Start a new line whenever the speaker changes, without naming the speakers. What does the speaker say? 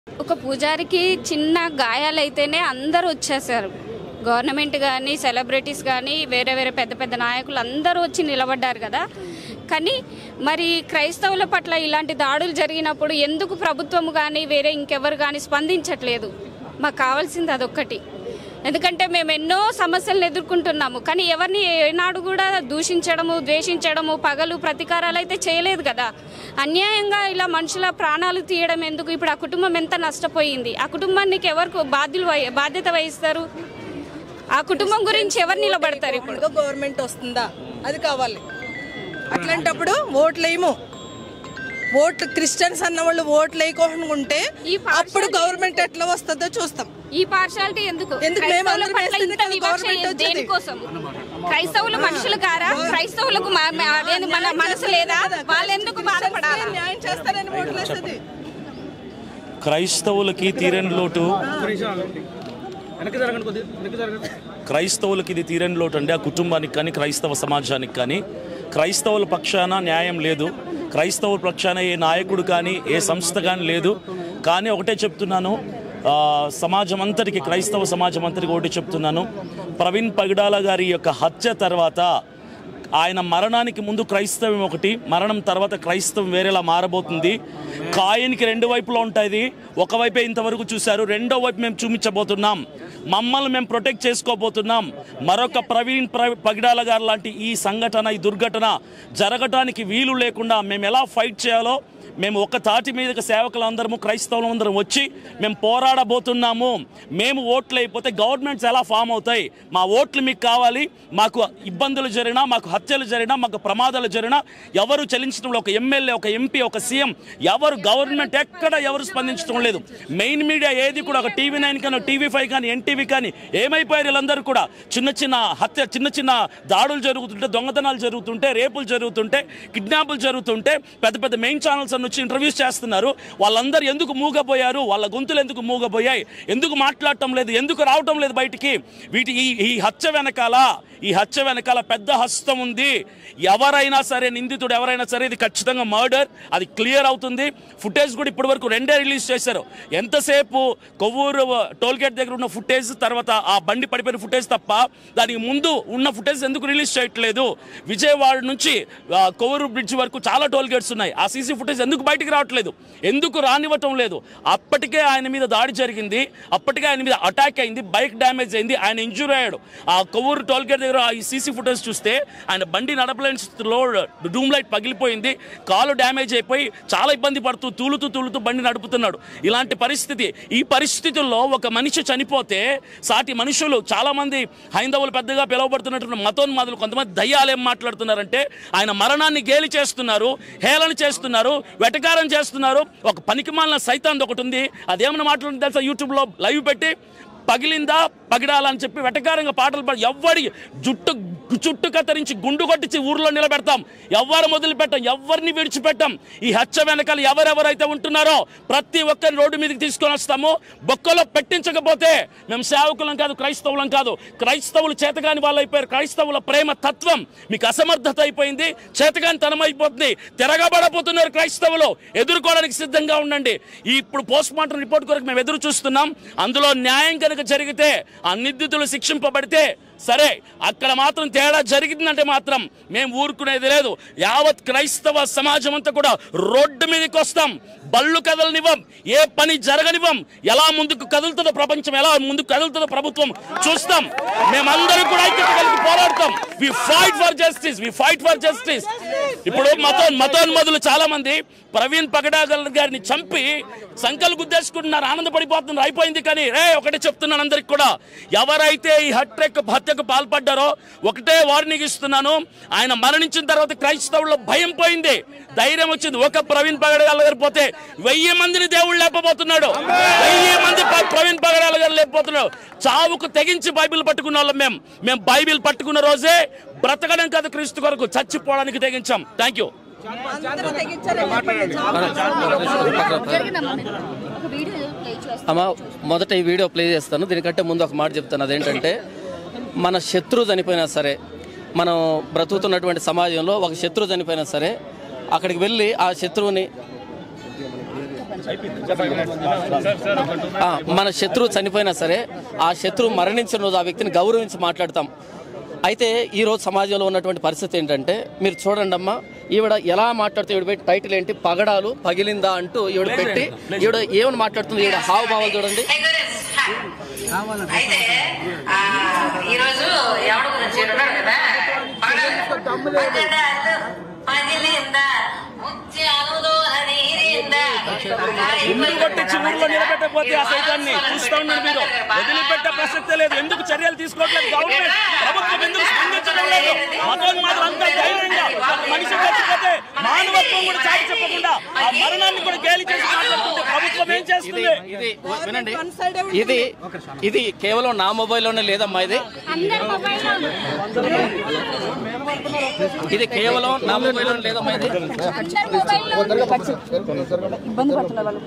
ఒక పూజారికి చిన్న గాయాలైతేనే అందరూ వచ్చేసారు. గవర్నమెంట్ కానీ సెలబ్రిటీస్ కానీ వేరే వేరే పెద్ద పెద్ద నాయకులు అందరూ వచ్చి నిలబడ్డారు కదా. కానీ మరి క్రైస్తవుల పట్ల ఇలాంటి దాడులు జరిగినప్పుడు ఎందుకు ప్రభుత్వం కానీ వేరే ఇంకెవరు కానీ స్పందించట్లేదు? మాకు కావాల్సింది అదొక్కటి. ఎందుకంటే మేము ఎన్నో సమస్యలను ఎదుర్కొంటున్నాము, కానీ ఎవరిని ఏనాడు కూడా దూషించడము, ద్వేషించడము, పగలు ప్రతీకారాలు అయితే చేయలేదు కదా. అన్యాయంగా ఇలా మనుషుల ప్రాణాలు తీయడం ఎందుకు? ఇప్పుడు ఆ కుటుంబం ఎంత నష్టపోయింది, ఆ కుటుంబానికి ఎవరు బాధ్యత వహిస్తారు? ఆ కుటుంబం గురించి ఎవరు నిలబడతారు? ఇప్పుడు
గవర్నమెంట్ వస్తుందా అది కావాలి. అట్లాంటప్పుడు ఓట్లేమో ఓట్లు క్రిస్టియన్స్ అన్న వాళ్ళు ఓట్లు వేయకుంటే అప్పుడు గవర్నమెంట్ ఎట్లా వస్తుందో చూస్తాం.
ఈ పార్షాలిటీ ఎందుకు? దేనికోసం? క్రైస్తవులు మనుషులు కారా? క్రైస్తవులకు మన మనసు లేదా? వాళ్ళు ఎందుకు బాధపడాలి?
న్యాయం చేస్తారని ఓట్లు వేస్తుంది.
క్రైస్తవులకి తీరని లోటు, క్రైస్తవులకి ఇది తీరని లోటు అండి. ఆ కుటుంబానికి కానీ క్రైస్తవ సమాజానికి కానీ క్రైస్తవుల పక్షాన న్యాయం లేదు. క్రైస్తవుల పక్షాన ఏ నాయకుడు కానీ ఏ సంస్థ కానీ లేదు. కానీ ఒకటే చెప్తున్నాను, సమాజం అంతటికి, క్రైస్తవ సమాజం అంతటికి ఒకటి చెప్తున్నాను, ప్రవీణ్ పగడాల గారి యొక్క హత్య తర్వాత ఆయన మరణానికి ముందు క్రైస్తవం ఒకటి, మరణం తర్వాత క్రైస్తవం వేరేలా మారబోతుంది. కాయనికి రెండు వైపులా ఉంటుంది. ఒకవైపే ఇంతవరకు చూశారు, రెండో వైపు మేము చూపించబోతున్నాం. మమ్మల్ని మేము ప్రొటెక్ట్ చేసుకోబోతున్నాం. మరొక ప్రవీణ్ పగడాల గారు లాంటి ఈ సంఘటన, ఈ దుర్ఘటన జరగటానికి వీలు లేకుండా మేము ఎలా ఫైట్ చేయాలో మేము ఒక తాటి మీదకి సేవకులందరము, క్రైస్తవులందరం వచ్చి మేము పోరాడబోతున్నాము. మేము ఓట్లు అయిపోతే గవర్నమెంట్స్ ఎలా ఫామ్ అవుతాయి? మా ఓట్లు మీకు కావాలి. మాకు ఇబ్బందులు జరిగినా, మాకు హత్యలు జరిగినా, మాకు ప్రమాదాలు జరిగినా ఎవరు చెల్లించడం, ఒక ఎమ్మెల్యే, ఒక ఎంపీ, ఒక సీఎం ఎవరు, గవర్నమెంట్ ఎక్కడ ఎవరు స్పందించడం లేదు. మెయిన్ మీడియా ఏది కూడా, ఒక TV9 కానీ, TV5 కానీ, NTV కానీ ఏమైపోయారు వీళ్ళందరూ కూడా? చిన్న చిన్న హత్య, చిన్న చిన్న దాడులు జరుగుతుంటే, దొంగతనాలు జరుగుతుంటే, రేపులు జరుగుతుంటే, కిడ్నాపులు జరుగుతుంటే పెద్ద పెద్ద మెయిన్ ఛానల్స్ వచ్చి ఇంటర్వ్యూస్ చేస్తున్నారు. వాళ్ళందరూ ఎందుకు మూగపోయారు? వాళ్ళ గొంతులు ఎందుకు మూగపోయాయి? ఎందుకు మాట్లాడటం లేదు? ఎందుకు రావటం లేదు బయటికి? ఈ హత్య వెనకాల పెద్ద హస్తం ఉంది. ఎవరైనా సరే, నిందితుడు ఎవరైనా సరే, ఇది ఖచ్చితంగా మర్డర్, అది క్లియర్ అవుతుంది. ఫుటేజ్ కూడా ఇప్పటి వరకు 2 రిలీజ్ చేశారు. ఎంతసేపు కొవ్వూరు టోల్గేట్ దగ్గర ఉన్న ఫుటేజ్, తర్వాత ఆ బండి పడిపోయిన ఫుటేజ్ తప్ప దానికి ముందు ఉన్న ఫుటేజ్ ఎందుకు రిలీజ్ చేయట్లేదు? విజయవాడ నుంచి కొవ్వూరు బ్రిడ్జ్ వరకు చాలా టోల్గేట్స్ ఉన్నాయి. ఆ సీసీ ఫుటేజ్ ఎందుకు బయటికి రావట్లేదు? ఎందుకు రానివ్వటం లేదు? అప్పటికే ఆయన మీద దాడి జరిగింది, అప్పటికే ఆయన మీద అటాక్ అయింది, బైక్ డ్యామేజ్ అయింది, ఆయన ఇంజూర్ అయ్యాడు. ఆ కొవ్వూరు టోల్గేట్ దగ్గర ఈ సీసీ ఫుటేజ్ చూస్తే ఆయన బండి నడపలేని స్థితిలో డూమ్ లైట్ పగిలిపోయింది, కాలు డ్యామేజ్ అయిపోయి చాలా ఇబ్బంది పడుతూ తూలుతూ బండి నడుపుతున్నాడు. ఇలాంటి పరిస్థితి. ఈ పరిస్థితుల్లో ఒక మనిషి చనిపోతే సాటి మనుషులు, చాలా మంది హైందవులు పెద్దగా పిలువబడుతున్నటువంటి మతోన్మాదులు, కొంతమంది దయ్యాలు ఏం మాట్లాడుతున్నారంటే ఆయన మరణాన్ని గేలి చేస్తున్నారు, హేళన చేస్తున్నారు, వెటకారం చేస్తున్నారు. ఒక పనికిమాలిన సైతాన్ ఒకటి ఉంది, అదేమన్నా మాట్లాడుతుంది తెలుసా? యూట్యూబ్లో లైవ్ పెట్టి పగిలిందా పగిడాలని చెప్పి వెటకారంగా పాటలు పాడి ఎవరి చుట్టు కత్తిరించి గుండు కొట్టించి ఊర్లో నిలబెడతాం. ఎవరు మొదలుపెట్టాం, ఎవరిని విడిచిపెట్టాం. ఈ హత్య వెనకాల ఎవరెవరైతే ఉంటున్నారో ప్రతి ఒక్కరిని రోడ్డు మీదకి తీసుకొని వస్తాము. బొక్కలో పెట్టించకపోతే మేము సేవకులం కాదు, క్రైస్తవులం కాదు. క్రైస్తవులు చేతగాని వాళ్ళు అయిపోయారు. క్రైస్తవుల ప్రేమ తత్వం మీకు అసమర్థత అయిపోయింది, చేతగాని తనం అయిపోతుంది. తిరగబడబోతున్నారు క్రైస్తవులు. ఎదుర్కోవడానికి సిద్ధంగా ఉండండి. ఇప్పుడు పోస్ట్ మార్టం రిపోర్ట్ కొరకు మేము ఎదురు చూస్తున్నాం. అందులో న్యాయం కనుక జరిగితే, ఆ నిందితులు శిక్షింపబడితే సరే. అక్కడ మాత్రం తేడా జరిగిందంటే మాత్రం మేము ఊరుకునేది లేదు. యావత్ క్రైస్తవ సమాజం అంతా కూడా రోడ్డు మీదకి వస్తాం. బళ్ళు కదలనివ్వం, ఏ పని జరగనివ్వం. ఎలా ముందుకు కదులుతుందో ప్రపంచం, ఎలా ముందుకు కదులుతుందో ప్రభుత్వం చూస్తాం. మేమందరం కూడా ఐక్యత కలిగి పోరాడతాం. We fight for justice. ఇప్పుడు మతోన్మదులు చాలా మంది ప్రవీణ్ పగడాల గారిని చంపి సంకలు గుద్దేసుకుంటున్నారు, ఆనందపడిపోతున్నారు. అయిపోయింది. కానీ ఒకటే చెప్తున్నాను అందరికి కూడా, ఎవరైతే ఈ హత్యకు పాల్పడ్డారో ఒకటే వార్నింగ్ ఇస్తున్నాను. ఆయన మరణించిన తర్వాత క్రైస్తవుల్లో భయం పోయింది, ధైర్యం వచ్చింది. ఒక ప్రవీణ్ పగడాల గారు పోతే 1000 మందిని దేవుడు లేపబోతున్నాడు. 1000 మంది ప్రవీణ్ పగడాల గారు లేపబోతున్నాడు. చావుకు తెగించి బైబిల్ పట్టుకున్న వాళ్ళం మేము బైబిల్ పట్టుకున్న రోజే బ్రతకడం కాదు, క్రీస్తు కొరకు చచ్చిపోవడానికి తెగించాం. Thank you.
అమ్మా, మొదట ఈ వీడియో ప్లే చేస్తాను. దీనికంటే ముందు ఒక మాట చెప్తాను. అదేంటంటే, మన శత్రువు చనిపోయినా సరే, మనం బ్రతుకుతున్నటువంటి సమాజంలో ఒక శత్రువు చనిపోయినా సరే, అక్కడికి వెళ్ళి ఆ శత్రువుని మన శత్రువు చనిపోయినా సరే ఆ శత్రువు మరణించిన రోజు ఆ వ్యక్తిని గౌరవించి మాట్లాడతాం. అయితే ఈరోజు సమాజంలో ఉన్నటువంటి పరిస్థితి ఏంటంటే మీరు చూడండి అమ్మా, ఈవిడ ఎలా మాట్లాడుతూ ఈవిడ పెట్టి టైటిల్ ఏంటి పగడాలు పగిలిందా అంటూ ఈవిడ పెట్టి ఈవిడ ఏమని మాట్లాడుతుంది, ఈవిడ హావభావాలు చూడండి.
అయితే ఈరోజు ఎవరి గురించి ఉన్నారు కదా,
చివరిలో నిలబెట్టకపోతే ఆ సైతాన్ని చూస్తూ ఉన్నారు మీరు. వదిలిపెట్టే ప్రసక్తే లేదు. ఎందుకు చర్యలు తీసుకోవట్లేదు గవర్నమెంట్? ప్రభుత్వం ఎందుకు స్పందించడం లేదు? మతోన్మాదులు అంతా ధైర్యంగా మనిషి చచ్చిపోతే మానవత్వం కూడా చాటి చెప్పకుండా ఆ మరణాన్ని కూడా గేలి చేసి మాట్లాడుతుంటే ప్రభుత్వం ఏం చేస్తుంది?
ఇది వినండి, ఇది కేవలం నా మొబైల్లోనే లేదమ్మా, ఇది కేవలం నా మొబైల్లోనే లేదమ్మా, ఇది
ఇబ్బంది పడుతున్నారు వాళ్ళు.